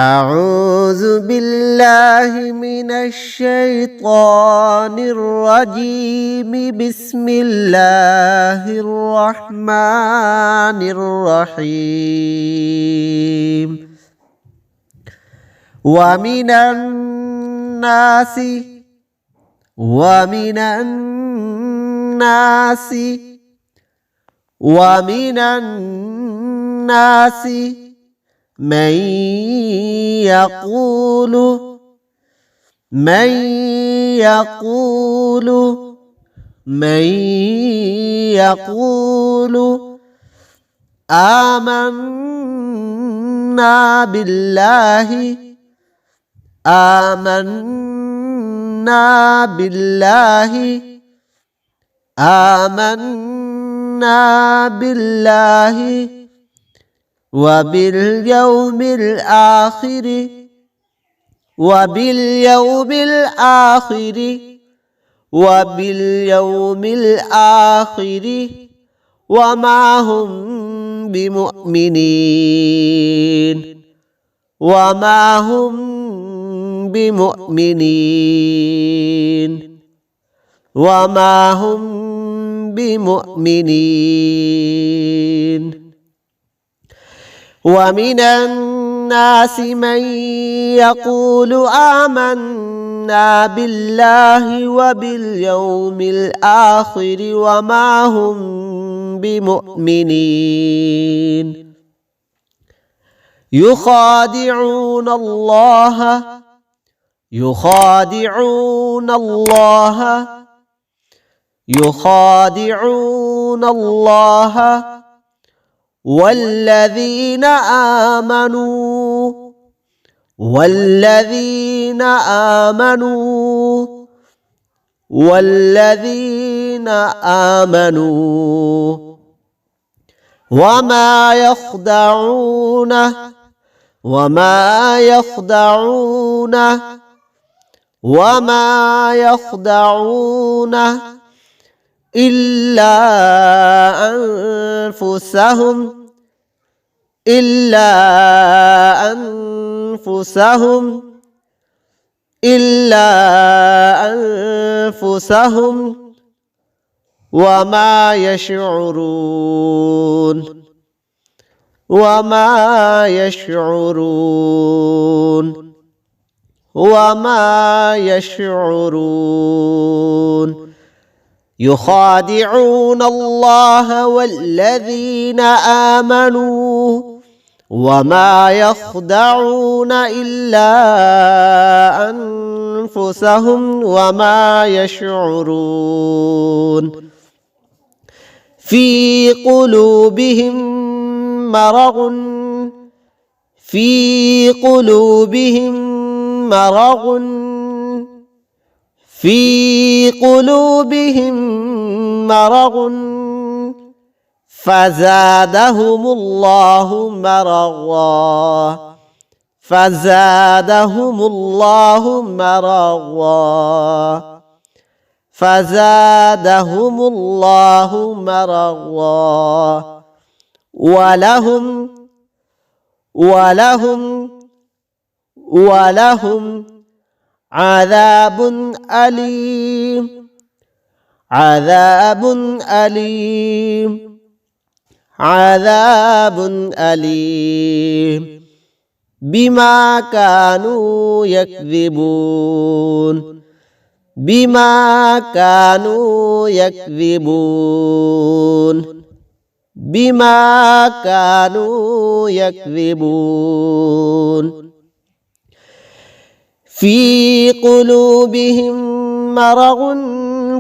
أعوذ بالله من الشيطان الرجيم. بسم الله الرحمن الرحيم. ومن الناس من يقول آمنا بالله وباليوم الآخر وما هم بمؤمنين ومن الناس من يقول آمنا بالله وباليوم الآخر وما هم بمؤمنين يخادعون الله والذين آمنوا وما يخدعون إلا أنفسهم وما يشعرون يخادعون الله والذين آمنوا وما يخدعون إلا أنفسهم وما يشعرون في قلوبهم مرض فزادهم الله مرضا ولهم عذاب أليم بما كانوا يكذبون في قلوبهم مرض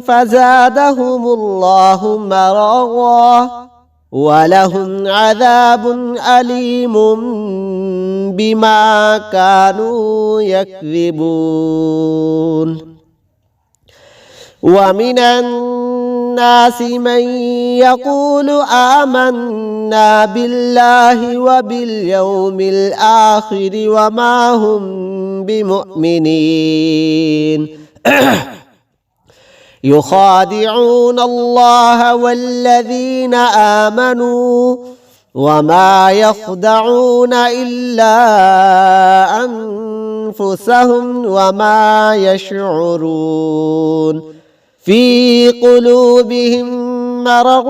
فزادهم الله مرضا ولهم عذاب أليم بما كانوا يكذبون ومن الناس من يقول آمنا بالله وباليوم الآخر وما هم بمؤمنين يخادعون الله والذين آمنوا وما يخدعون إلا أنفسهم وما يشعرون في قلوبهم مرض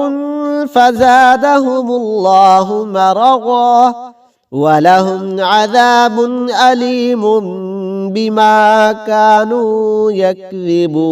فزادهم الله مرضا ولهم عذاب أليم بما كانوا يكذبون.